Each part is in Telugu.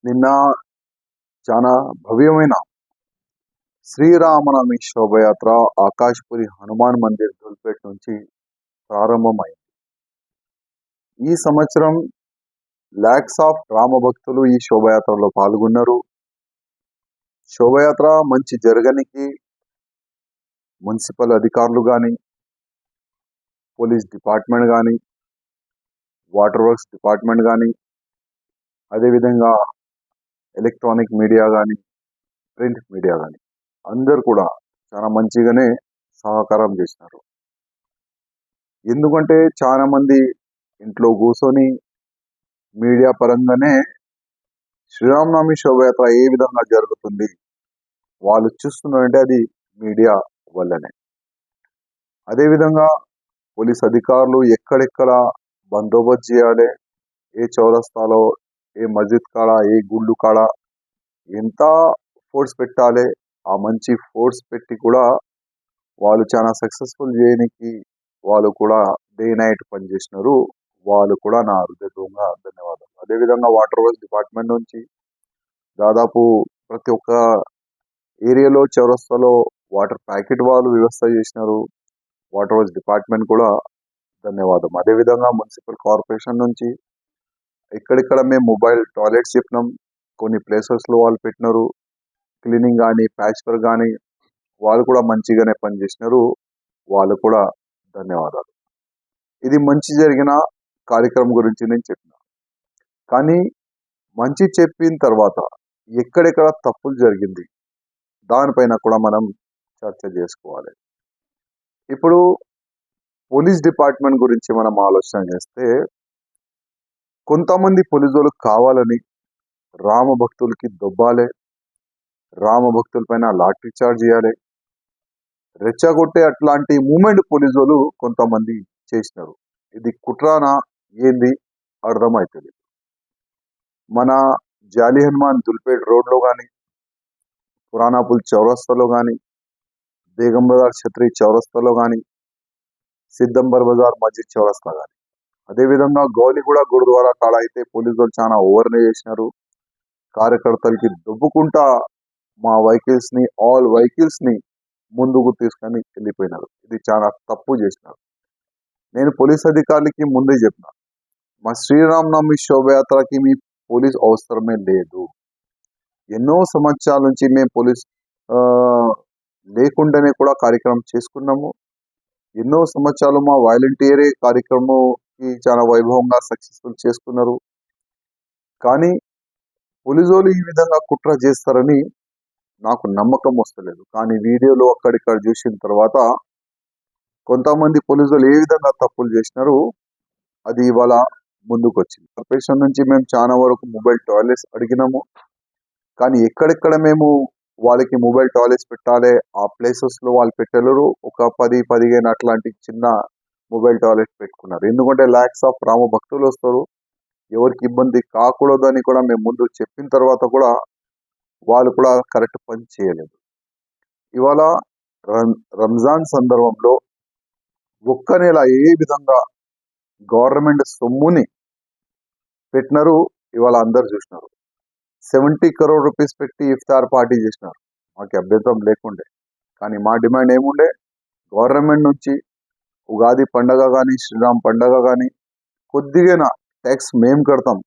నిన్న చాలా భవ్యమైన శ్రీరామనవమి శోభయాత్ర ఆకాష్పురి హనుమాన్ మందిర్ ధూల్పేట్ నుంచి ప్రారంభమైంది. ఈ సంవత్సరం లాక్స్ ఆఫ్ రామ భక్తులు ఈ శోభయాత్రలో పాల్గొన్నారు. శోభయాత్ర మంచి జరగనికి మున్సిపల్ అధికారులు కానీ, పోలీస్ డిపార్ట్మెంట్ కానీ, వాటర్ వర్క్స్ డిపార్ట్మెంట్ కానీ, అదేవిధంగా ఎలక్ట్రానిక్ మీడియా కానీ, ప్రింట్ మీడియా కానీ అందరు కూడా చాలా మంచిగానే సహకారం చేసినారు. ఎందుకంటే చాలా మంది ఇంట్లో కూర్చొని మీడియా పరంగానే శ్రీరామనవమి శోభయాత్ర ఏ విధంగా జరుగుతుంది వాళ్ళు చూస్తున్నారంటే అది మీడియా వల్లనే. అదేవిధంగా పోలీస్ అధికారులు ఎక్కడెక్కడ బందోబస్తు చేయాలి, ఏ చౌరస్తాలో, ఏ మస్జిద్ కాడ, ఏ గుళ్ళు కాడ ఎంత ఫోర్స్ పెట్టాలి, ఆ మంచి ఫోర్స్ పెట్టి కూడా వాళ్ళు చాలా సక్సెస్ఫుల్ చేయడానికి వాళ్ళు కూడా డే నైట్ పనిచేసినారు. వాళ్ళు కూడా నా హృదయపూర్వకంగా ధన్యవాదాలు. అదేవిధంగా వాటర్ వర్క్స్ డిపార్ట్మెంట్ నుంచి దాదాపు ప్రతి ఒక్క ఏరియాలో చౌరస్తాలో వాటర్ ప్యాకెట్ వాళ్ళు వ్యవస్థ చేసినారు. వాటర్ వర్క్స్ డిపార్ట్మెంట్ కూడా ధన్యవాదం. అదేవిధంగా మున్సిపల్ కార్పొరేషన్ నుంచి ఎక్కడెక్కడ మేము మొబైల్ టాయిలెట్స్ చెప్పినాం, కొన్ని ప్లేసెస్లో వాళ్ళు పెట్టినారు. క్లీనింగ్ కానీ, ప్యాచ్ వర్క్ కానీ వాళ్ళు కూడా మంచిగానే పనిచేసినారు. వాళ్ళు కూడా ధన్యవాదాలు. ఇది మంచి జరిగిన కార్యక్రమం గురించి నేను చెప్పిన. కానీ మంచి చెప్పిన తర్వాత ఎక్కడెక్కడ తప్పులు జరిగింది దానిపైన కూడా మనం చర్చ చేసుకోవాలి. ఇప్పుడు పోలీస్ డిపార్ట్మెంట్ గురించి మనం ఆలోచన చేస్తే కొంతమంది పోలీసులు కావాలని రామ భక్తులకి దొబ్బాలి, రామ భక్తుల పైన లాఠీ చార్జ్ చేయాలి, రెచ్చగొట్టే అట్లాంటి మూమెంట్ పోలీసులు కొంతమంది చేసినారు. ఇది కుట్రానా ఏంది అర్థమవుతుంది. మన జాలి హనుమాన్ దుల్పేట్ రోడ్లో కానీ, పురాణాపుల్ చౌరస్తాలో కానీ, బేగం బజార్ ఛత్రి చౌరస్తాలో కానీ, సిద్దంబర్ బజార్ మస్జిద్ చౌరస్తా కానీ, అదేవిధంగా గౌలిగూడ గురుద్వారా కాడ అయితే పోలీసులు చాలా ఓవర్నే చేసినారు. కార్యకర్తలకి దొబ్బుకుంటా మా వెహికల్స్ ని, ఆల్ వెహికల్స్ ని ముందుకు తీసుకొని వెళ్ళిపోయినారు. ఇది చాలా తప్పు చేసినారు. నేను పోలీస్ అధికారులకి ముందే చెప్పిన, మా శ్రీరామనవమి శోభయాత్రకి మీ పోలీస్ అవసరమే లేదు. ఎన్నో సంవత్సరాల నుంచి మేము పోలీస్ లేకుండానే కూడా కార్యక్రమం చేసుకున్నాము. ఎన్నో సంవత్సరాలు మా వాలంటీరే కార్యక్రమంకి చాలా వైభవంగా సక్సెస్ఫుల్ చేసుకున్నారు. కానీ పోలీసులు ఈ విధంగా కుట్ర చేస్తారని నాకు నమ్మకం వస్తలేదు. కానీ వీడియోలో అక్కడిక్కడ చూసిన తర్వాత కొంతమంది పోలీసులు ఏ విధంగా తప్పులు చేసినారు అది ఇవాళ ముందుకు వచ్చింది. కార్పొరేషన్ నుంచి మేము చాలా వరకు మొబైల్ టాయిలెట్స్ అడిగినాము. కానీ ఎక్కడెక్కడ మేము వాళ్ళకి మొబైల్ టాయిలెట్స్ పెట్టాలి ఆ ప్లేసెస్ లో వాళ్ళు పెట్టలేరు. ఒక 10-15 అట్లాంటి చిన్న మొబైల్ టాయిలెట్స్ పెట్టుకున్నారు. ఎందుకంటే లాక్స్ ఆఫ్ రామ భక్తులు వస్తారు, ఎవరికి ఇబ్బంది కాకూడదని కూడా మేము ముందు చెప్పిన తర్వాత కూడా వాళ్ళు కూడా కరెక్ట్ పని చేయలేదు. ఇవాళ రంజాన్ సందర్భంలో ఒక్క నెల ఏ విధంగా గవర్నమెంట్ సొమ్ముని పెట్టినారు ఇవాళ అందరు చూసినారు. 70 crore రూపీస్ పెట్టి ఇఫ్తార్ పార్టీ చేసినారు. మాకు అభ్యంతరం లేకుండే. కానీ మా డిమాండ్ ఏముండే, గవర్నమెంట్ నుంచి ఉగాది పండగ కానీ, శ్రీరామ్ పండగ కానీ కొద్దిగా ట్యాక్స్ మేము కడతాం.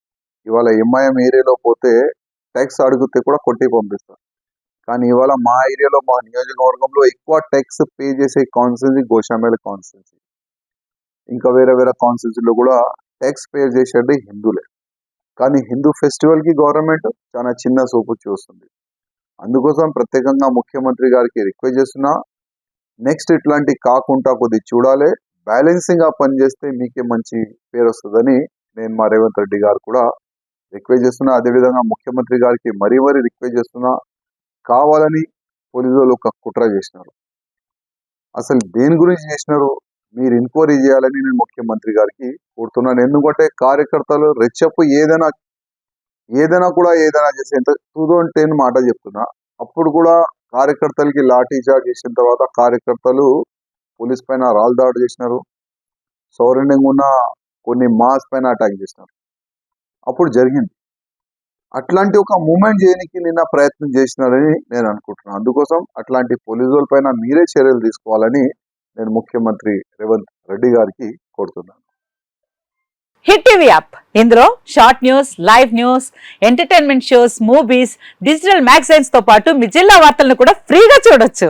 ఇవాళ ఎంఐఎం ఏరియాలో పోతే ట్యాక్స్ అడిగితే కూడా కొట్టి పంపిస్తాం. కానీ ఇవాళ మా ఏరియాలో, మా నియోజకవర్గంలో ఎక్కువ ట్యాక్స్ పే చేసే కాన్స్టిట్యున్సీ గోషామేల్ కాన్స్టిట్యున్సీ. ఇంకా వేరే వేరే కాన్స్టిట్యున్సీలో కూడా ట్యాక్స్ పే చేసేది హిందువులే. కానీ హిందూ ఫెస్టివల్ కి గవర్నమెంట్ చాలా చిన్న చూపు చూస్తుంది. అందుకోసం ప్రత్యేకంగా ముఖ్యమంత్రి గారికి రిక్వెస్ట్ చేస్తున్నా, నెక్స్ట్ ఇట్లాంటి కాకుండా కొద్ది చూడాలి, బ్యాలెన్సింగ్ గా పనిచేస్తే మీకే మంచి పేరు వస్తుందని నేను మా రేవంత్ రెడ్డి గారు కూడా రిక్వెస్ట్ చేస్తున్నా. అదేవిధంగా ముఖ్యమంత్రి గారికి మరీ రిక్వెస్ట్ చేస్తున్నా, కావాలని పోలీసులు ఒక కుట్ర చేసినారు. అసలు దేని గురించి చేసినారు మీరు ఎంక్వైరీ చేయాలని నేను ముఖ్యమంత్రి గారికి కోరుతున్నాను. ఎందుకంటే కార్యకర్తలు రెచ్చపు ఏదైనా కూడా ఏదైనా చేసే 2010 మాట చెప్తున్నా, అప్పుడు కూడా కార్యకర్తలకి లాఠీ చార్జ్ చేసిన తర్వాత కార్యకర్తలు పోలీస్ పైన రాళ్ళు దాడి చేసినారు. సౌరండంగా ఉన్న కొన్ని మాస్ పైన అటాక్ చేసినారు. అప్పుడు జరిగింది. అట్లాంటి ఒక మూమెంట్ చేయడానికి నిన్న ప్రయత్నం చేసినారని నేను అనుకుంటున్నాను. అందుకోసం అట్లాంటి పోలీసుల పైన మీరే చర్యలు తీసుకోవాలని నేను ముఖ్యమంత్రి రేవంత్ రెడ్డి గారికి కోరుతున్నాను. హిట్ టీవీ యాప్, ఇందులో short news, live news, entertainment shows, movies, digital magazines తో పాటు మీ జిల్లా వార్తలను కూడా ఫ్రీగా చూడొచ్చు.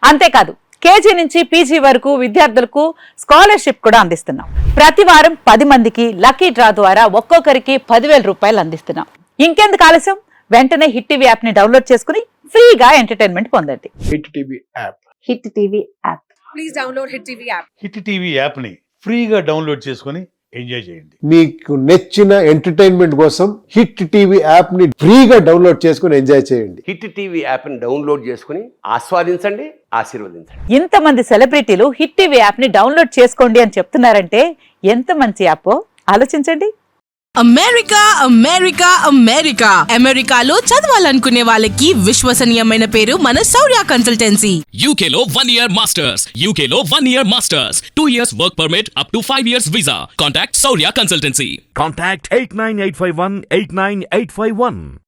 అంతేకాదు కేజీ నుంచి పీజీ వరకు విద్యార్థులకు స్కాలర్షిప్ కూడా అందిస్తున్నాం. ప్రతి వారం 10 మందికి లక్కీ డ్రా ద్వారా ఒక్కొక్కరికి 10,000 రూపాయలు అందిస్తున్నాం. ఇంకెందుకు ఆలస్యం, వెంటనే హిట్ టీవీ యాప్ ని డౌన్లోడ్ చేసుకుని ఫ్రీగా ఎంటర్టైన్మెంట్ పొందండి. Hit TV app. Hit TV app. Please download hit TV app. Hit TV app ని ఫ్రీగా డౌన్లోడ్ చేసుకొని ఎంజాయ్ చేయండి. మీకు నచ్చిన ఎంటర్టైన్మెంట్ కోసం హిట్ టీవీ యాప్ ని ఫ్రీగా డౌన్లోడ్ చేసుకుని ఎంజాయ్ చేయండి. హిట్ టీవీ యాప్ ని డౌన్లోడ్ చేసుకుని ఆస్వాదించండి, ఆశీర్వదించండి. ఇంతమంది సెలబ్రిటీలు హిట్ టీవీ యాప్ ని డౌన్లోడ్ చేసుకోండి అని చెప్తున్నారంటే ఎంత మంచి యాప్ ఆలోచించండి. అమెరికా అమెరికా అమెరికా అమెరికాలో చదవాలనుకునే వాళ్ళకి విశ్వసనీయమైన పేరు మన శౌర్య కన్సల్టెన్సీ. UK లో 1 year masters. UK లో 1 year masters. 2 years work permit up to 5 years visa. Contact Saurya Consultancy. Contact 89851 89851.